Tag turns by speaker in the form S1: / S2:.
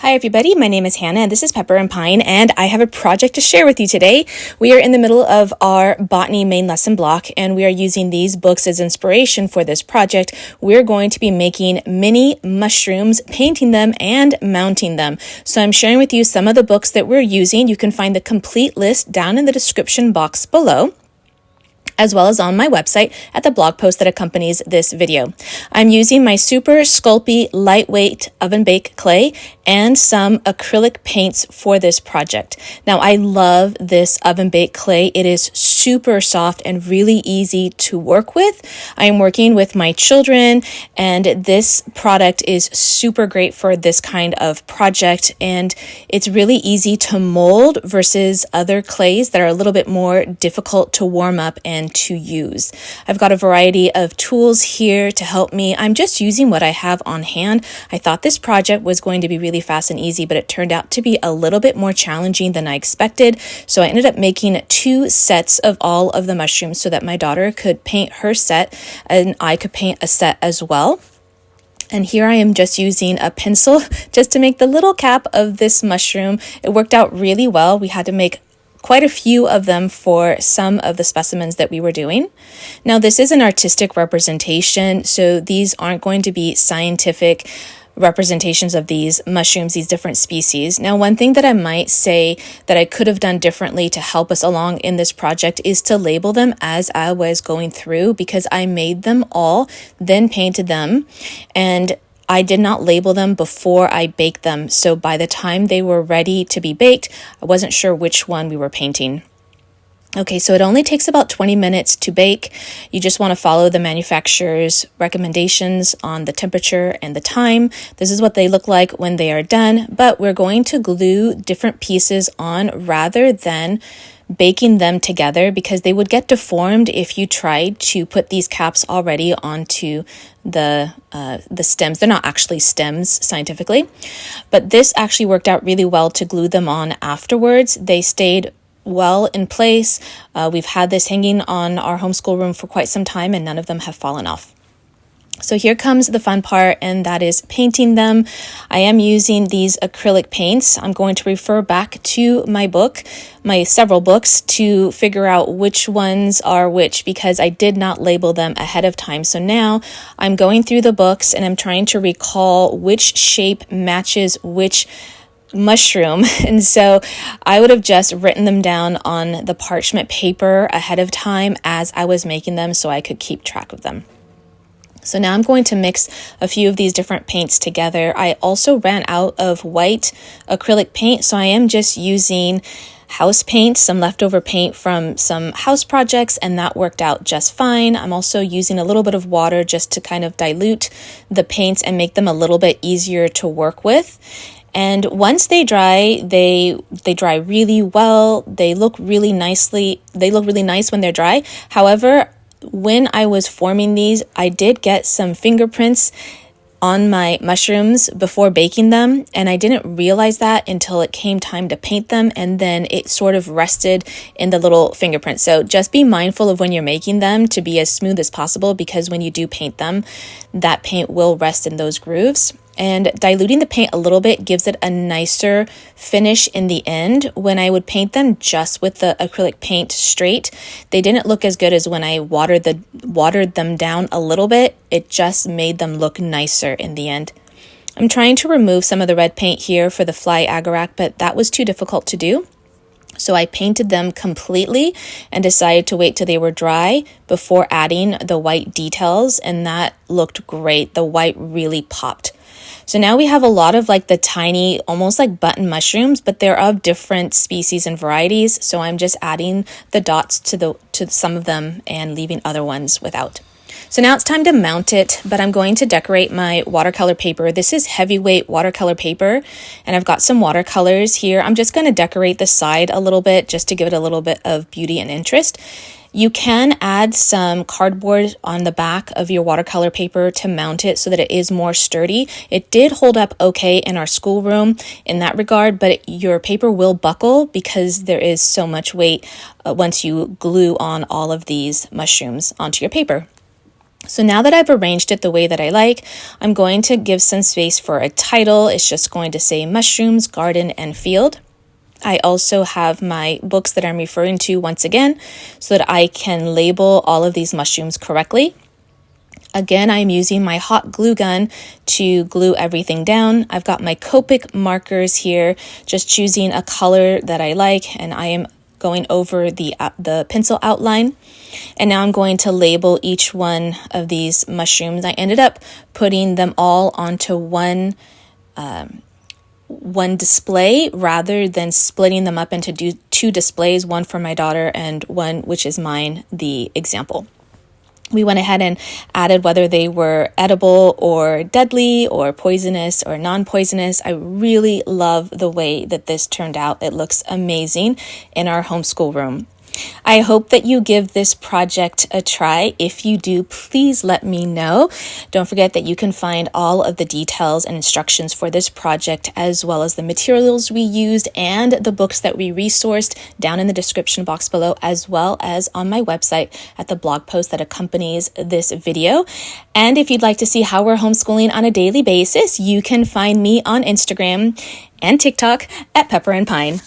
S1: Hi everybody, my name is Hannah and this is Pepper and Pine, and I have a project to share with you today. We are in the middle of our botany main lesson block and we are using these books as inspiration for this project. We're going to be making mini mushrooms, painting them and mounting them. So I'm sharing with you some of the books that we're using. You can find the complete list down in the description box below, as well as on my website at the blog post that accompanies this video. I'm using my Super Sculpey lightweight oven bake clay and some acrylic paints for this project. Now I love this oven bake clay. It is super soft and really easy to work with. I am working with my children and this product is super great for this kind of project, and it's really easy to mold versus other clays that are a little bit more difficult to warm up and to use. I've got a variety of tools here to help me. I'm just using what I have on hand. I thought this project was going to be really fast and easy, but it turned out to be a little bit more challenging than I expected. So I ended up making 2 sets of all of the mushrooms so that my daughter could paint her set and I could paint a set as well. And here I am just using a pencil just to make the little cap of this mushroom. It worked out really well. We had to make quite a few of them for some of the specimens that we were doing. Now, this is an artistic representation, so these aren't going to be scientific representations of these mushrooms, these different species. Now, one thing that I might say that I could have done differently to help us along in this project is to label them as I was going through, because I made them all, then painted them, and I did not label them before I baked them. So by the time they were ready to be baked, I wasn't sure which one we were painting. Okay, so it only takes about 20 minutes to bake. You just want to follow the manufacturer's recommendations on the temperature and the time. This is what they look like when they are done, but we're going to glue different pieces on rather than baking them together, because they would get deformed if you tried to put these caps already onto the stems. They're not actually stems scientifically, but this actually worked out really well to glue them on afterwards. They stayed well in place. We've had this hanging on our homeschool room for quite some time and none of them have fallen off. So here comes the fun part, and that is painting them. I am using these acrylic paints. I'm going to refer back to my book, my several books, to figure out which ones are which, because I did not label them ahead of time. So now I'm going through the books and I'm trying to recall which shape matches which mushroom. And so I would have just written them down on the parchment paper ahead of time as I was making them so I could keep track of them. So now I'm going to mix a few of these different paints together. I also ran out of white acrylic paint, so I am just using house paint, some leftover paint from some house projects, and that worked out just fine. I'm also using a little bit of water just to kind of dilute the paints and make them a little bit easier to work with. And once they dry, they dry really well. They look really nice when they're dry. However, when I was forming these, I did get some fingerprints on my mushrooms before baking them, and I didn't realize that until it came time to paint them, and then it sort of rested in the little fingerprints. So just be mindful of when you're making them to be as smooth as possible, because when you do paint them, that paint will rest in those grooves. And diluting the paint a little bit gives it a nicer finish in the end. When I would paint them just with the acrylic paint straight, they didn't look as good as when I watered them down a little bit. It just made them look nicer in the end. I'm trying to remove some of the red paint here for the fly agaric, but that was too difficult to do. So I painted them completely and decided to wait till they were dry before adding the white details, and that looked great. The white really popped. So now we have a lot of like the tiny, almost like button mushrooms, but they're of different species and varieties. So I'm just adding the dots to some of them and leaving other ones without. So now it's time to mount it, but I'm going to decorate my watercolor paper. This is heavyweight watercolor paper, and I've got some watercolors here. I'm just going to decorate the side a little bit just to give it a little bit of beauty and interest. You can add some cardboard on the back of your watercolor paper to mount it so that it is more sturdy. It did hold up okay in our schoolroom in that regard, but your paper will buckle because there is so much weight once you glue on all of these mushrooms onto your paper. So now that I've arranged it the way that I like, I'm going to give some space for a title. It's just going to say Mushrooms, Garden, and Field. I also have my books that I'm referring to once again so that I can label all of these mushrooms correctly. Again, I'm using my hot glue gun to glue everything down. I've got my Copic markers here, just choosing a color that I like, and I am going over the pencil outline. And now I'm going to label each one of these mushrooms. I ended up putting them all onto one display rather than splitting them up into two displays, one for my daughter and one which is mine, the example. We went ahead and added whether they were edible or deadly or poisonous or non-poisonous. I really love the way that this turned out. It looks amazing in our homeschool room. I hope that you give this project a try. If you do, please let me know. Don't forget that you can find all of the details and instructions for this project, as well as the materials we used and the books that we resourced, down in the description box below, as well as on my website at the blog post that accompanies this video. And if you'd like to see how we're homeschooling on a daily basis, you can find me on Instagram and TikTok at Pepper and Pine.